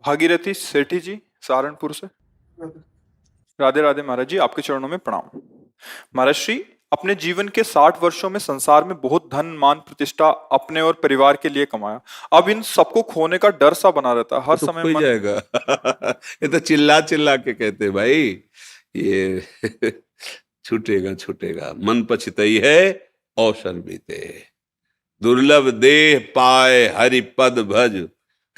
भागीरथी सेठी जी, सहारनपुर से। राधे राधे महाराज जी, आपके चरणों में प्रणाम। महाराज श्री, अपने जीवन के 60 वर्षों में संसार में बहुत धन मान प्रतिष्ठा अपने और परिवार के लिए कमाया। अब इन सबको खोने का डर सा बना रहता है वो हर तो समय खो ही मन। जाएगा। ये तो चिल्ला चिल्ला के कहते भाई, ये छूटेगा छूटेगा, मन पछतई है अवसर बीते। दुर्लभ देह पाए हरि पद भज,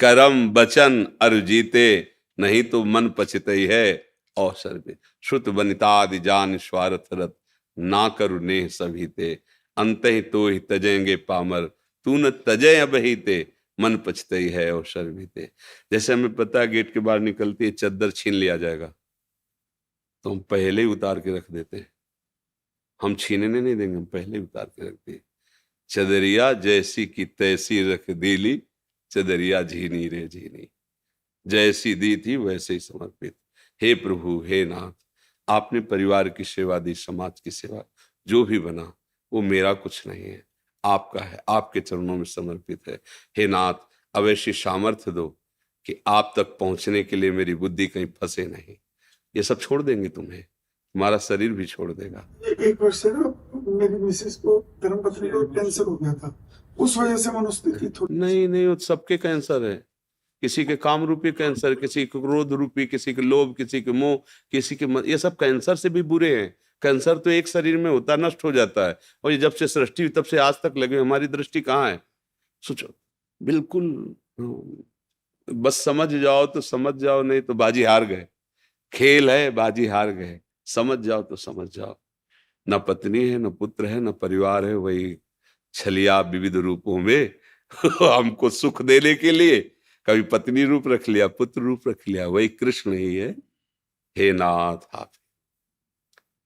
करम बचन अरु जीते, नहीं तो मन पछतई है अवसर भी। श्रुत बनितादि जान स्वार्थ रत, ना करु नेह सभीते, अंत ही तो ही तजेंगे पामर, तू न तजय अब ही ते, मन पछतई है अवसर बीते। जैसे हमें पता है गेट के बाहर निकलती है चद्दर छीन लिया जाएगा, तो हम पहले ही उतार के रख देते हैं। हम छीनने नहीं देंगे, हम पहले ही उतार के रख दिए। चदरिया जैसी की तैसी रख दिली, चदरिया झीनी रे झीनी, जैसी दी थी वैसे ही समर्पित। हे प्रभु हे नाथ, आपने परिवार की सेवा दी, समाज की सेवा, जो भी बना वो मेरा कुछ नहीं है, आपका है, आपके चरणों में समर्पित है। हे नाथ, अब ऐसी सामर्थ्य दो कि आप तक पहुंचने के लिए मेरी बुद्धि कहीं फंसे नहीं। ये सब छोड़ देंगे तुम्हें, तुम्हारा शरीर भी छोड़ देगा। एक वर्ष से ना मेरी मिसेस को, धर्मपत्नी को कैंसर हो गया था, उस वजह से मनोस्थिति थोड़ी। नहीं नहीं, वो सबके कैंसर है। किसी के काम रूपी कैंसर, किसी के क्रोध रूपी, किसी के लोभ, किसी के मोह, किसी के ये सब कैंसर से भी बुरे हैं। कैंसर तो एक शरीर में होता, नष्ट हो जाता है, और ये जब से सृष्टि तब से आज तक लगे, हमारी दृष्टि कहाँ है? सोचो, बिल्कुल। बस समझ जाओ तो समझ जाओ, नहीं तो बाजी हार गए। खेल है, बाजी हार गए। समझ जाओ तो समझ जाओ। न पत्नी है, न पुत्र है, न परिवार है, वही छलिया विविध रूपों में हमको सुख देने के लिए कभी पत्नी रूप रख लिया, पुत्र रूप रख लिया, वही कृष्ण ही है। हे नाथ, आप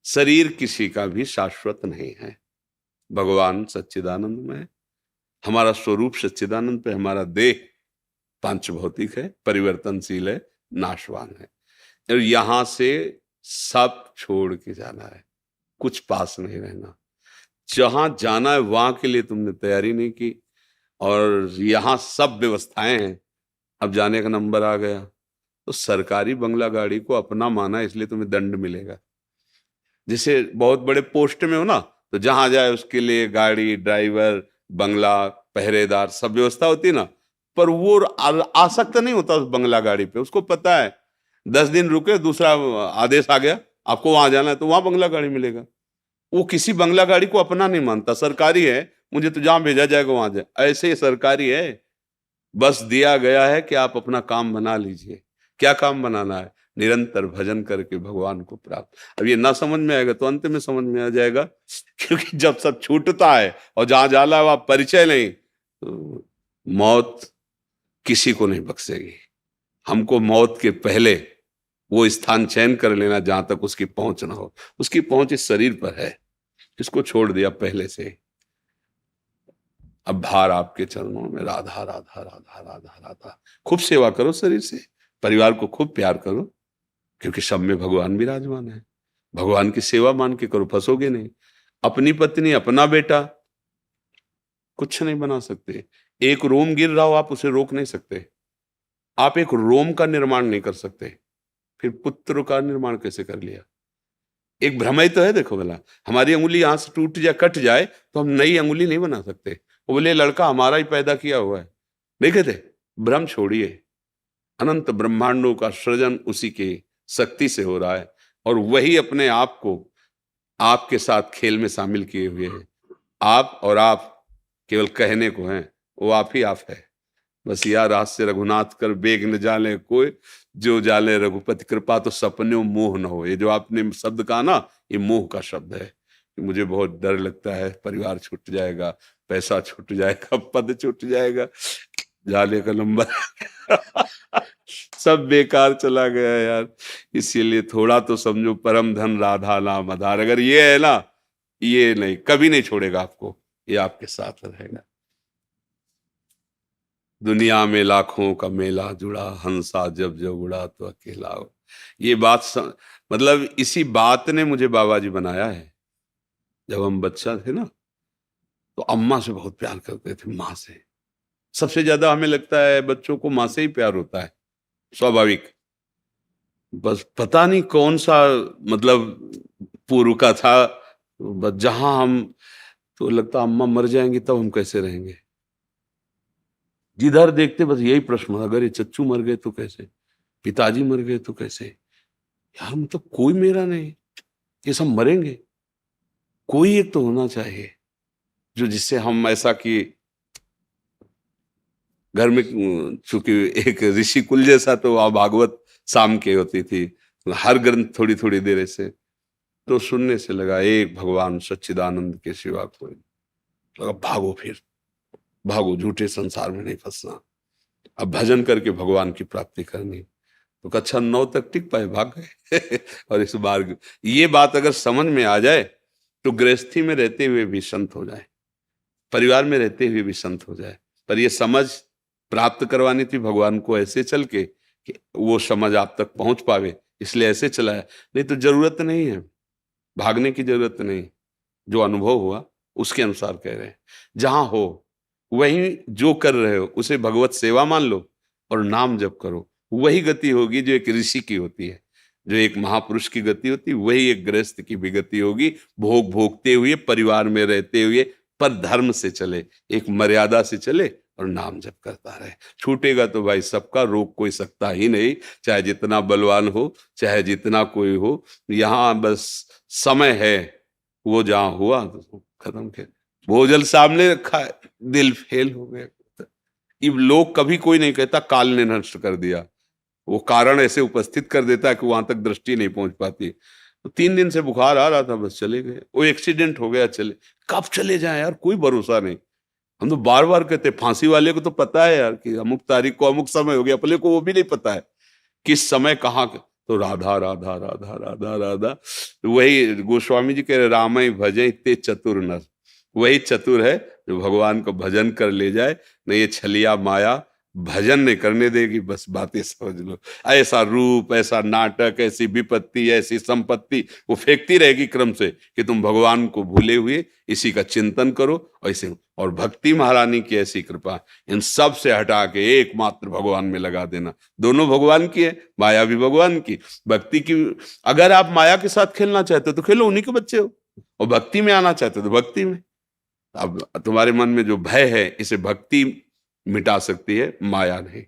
शरीर किसी का भी शाश्वत नहीं है। भगवान सच्चिदानंद में, हमारा स्वरूप सच्चिदानंद पे, हमारा देह पांच भौतिक है, परिवर्तनशील है, नाशवान है, और यहां से सब छोड़ के जाना है, कुछ पास नहीं रहना। जहां जाना है वहां के लिए तुमने तैयारी नहीं की, और यहां सब व्यवस्थाएं हैं, अब जाने का नंबर आ गया। तो सरकारी बंगला गाड़ी को अपना माना, इसलिए तुम्हें दंड मिलेगा। जैसे बहुत बड़े पोस्ट में हो ना, तो जहां जाए उसके लिए गाड़ी, ड्राइवर, बंगला, पहरेदार, सब व्यवस्था होती है ना, पर वो आसक्त नहीं होता उस बंगला गाड़ी पे। उसको पता है 10 दिन रुके, दूसरा आदेश आ गया, आपको वहां जाना है, तो वहां बंगला गाड़ी मिलेगा। वो किसी बंगला गाड़ी को अपना नहीं मानता। सरकारी है, मुझे तो जहां भेजा जाएगा वहां जाए, ऐसे ही सरकारी है। बस दिया गया है कि आप अपना काम बना लीजिए। क्या काम बनाना है? निरंतर भजन करके भगवान को प्राप्त। अब ये ना समझ में आएगा तो अंत में समझ में आ जाएगा, क्योंकि जब सब छूटता है और जहां जाला वहां परिचय नहीं, तो मौत किसी को नहीं बख्शेगी। हमको मौत के पहले वो स्थान चयन कर लेना जहां तक उसकी पहुंच ना हो। उसकी पहुंच इस शरीर पर है, इसको छोड़ दिया पहले से। अब भार आपके चरणों में, राधा राधा राधा राधा राधा। खूब सेवा करो शरीर से, परिवार को खूब प्यार करो, क्योंकि सब में भगवान विराजमान है। भगवान की सेवा मान के करो, फंसोगे नहीं। अपनी पत्नी, अपना बेटा कुछ नहीं बना सकते। एक रोम गिर रहा हो, आप उसे रोक नहीं सकते। आप एक रोम का निर्माण नहीं कर सकते, फिर पुत्र का निर्माण कैसे कर लिया? एक भ्रम ही तो है। देखो भला, हमारी अंगुली यहां से टूट जाए, कट जाए, तो हम नई अंगुली नहीं बना सकते। वो बोले लड़का हमारा ही पैदा किया हुआ है, नहीं कहते? भ्रम छोड़िए। अनंत ब्रह्मांडों का सृजन उसी की शक्ति से हो रहा है, और वही अपने आप को आपके साथ खेल में शामिल किए हुए हैं। आप और आप केवल कहने को हैं, वो आप ही आप है। बस यार, रात से रघुनाथ कर बेग न जाले कोई, जो जाले रघुपति कृपा तो सपने मोह न हो। ये जो आपने शब्द कहा ना, ये मोह का शब्द है। मुझे बहुत डर लगता है, परिवार छूट जाएगा, पैसा छूट जाएगा, पद छूट जाएगा, जाले का नंबर सब बेकार चला गया यार। इसीलिए थोड़ा तो समझो, परम धन राधा नाम आधार। अगर ये है ना, ये नहीं, कभी नहीं छोड़ेगा आपको, ये आपके साथ रहेगा। दुनिया में लाखों का मेला जुड़ा, हंसा जब जब उड़ा तो अकेला हो। ये बात मतलब इसी बात ने मुझे बाबा जी बनाया है। जब हम बच्चा थे ना, तो अम्मा से बहुत प्यार करते थे, माँ से। सबसे ज्यादा हमें लगता है बच्चों को माँ से ही प्यार होता है, स्वाभाविक। बस पता नहीं कौन सा मतलब पूर्व का था, बस जहां हम तो लगता अम्मा मर जाएंगी तब हम कैसे रहेंगे। जिधर देखते बस यही प्रश्न, अगर ये चच्चू मर गए तो कैसे, पिताजी मर गए तो कैसे, यार मतलब कोई मेरा नहीं, ये सब मरेंगे, कोई एक तो होना चाहिए जो जिससे हम ऐसा कि घर में चूंकि एक ऋषि कुल जैसा तो वहां भागवत शाम के होती थी, हर ग्रंथ थोड़ी थोड़ी देर ऐसे तो सुनने से लगा एक भगवान सच्चिदानंद के सिवा कोई, लगा भागो, फिर भागो, झूठे संसार में नहीं फंसना, अब भजन करके भगवान की प्राप्ति करनी। तो कक्षा 9 तक टिक पाए, भाग गए और इस बार ये बात अगर समझ में आ जाए तो गृहस्थी में रहते हुए भी संत हो जाए, परिवार में रहते हुए भी संत हो जाए। पर ये समझ प्राप्त करवानी थी भगवान को ऐसे चल के कि वो समझ आप तक पहुंच पावे, इसलिए ऐसे चलाया। नहीं तो जरूरत नहीं है, भागने की जरूरत नहीं, जो अनुभव हुआ उसके अनुसार कह रहे हैं। जहां हो वहीं जो कर रहे हो उसे भगवत सेवा मान लो और नाम जप करो, वही गति होगी जो एक ऋषि की होती है, जो एक महापुरुष की गति होती है, वही एक गृहस्थ की भी गति होगी। भोग भोगते हुए, परिवार में रहते हुए, पर धर्म से चले, एक मर्यादा से चले और नाम जप करता रहे। छूटेगा तो भाई सबका, रोक कोई सकता ही नहीं, चाहे जितना बलवान हो, चाहे जितना कोई हो। यहाँ बस समय है, वो जहां हुआ तो खत्म कर, भोजल सामने रखा है, दिल फेल हो गया। अब लोग कभी कोई नहीं कहता काल ने नष्ट कर दिया, वो कारण ऐसे उपस्थित कर देता है कि वहां तक दृष्टि नहीं पहुंच पाती। तो 3 दिन से बुखार आ रहा था, बस चले गए, वो एक्सीडेंट हो गया, चले, कब चले जाए यार, कोई भरोसा नहीं। हम तो बार बार कहते, फांसी वाले को तो पता है यार कि अमुक तारीख को अमुक समय हो गया, अपने को वो भी नहीं पता है किस समय कहाँ। तो राधा राधा राधा राधा राधा, वही गोस्वामी जी कह रहे, रामय भजय ते चतुर नर, वही चतुर है जो भगवान को भजन कर ले जाए। नहीं ये छलिया माया भजन नहीं करने देगी, बस बातें समझ लो। ऐसा रूप, ऐसा नाटक, ऐसी विपत्ति, ऐसी संपत्ति वो फेंकती रहेगी क्रम से कि तुम भगवान को भूले हुए इसी का चिंतन करो। ऐसे और भक्ति महारानी की ऐसी कृपा, इन सब से हटा के एकमात्र भगवान में लगा देना। दोनों भगवान की है, माया भी भगवान की, भक्ति की। अगर आप माया के साथ खेलना चाहते हो तो खेलो, उन्हीं के बच्चे हो, और भक्ति में आना चाहते हो तो भक्ति में। अब तुम्हारे मन में जो भय है, इसे भक्ति मिटा सकती है, माया नहीं।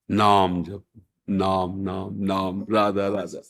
नाम जप, नाम नाम नाम, राधा राधा।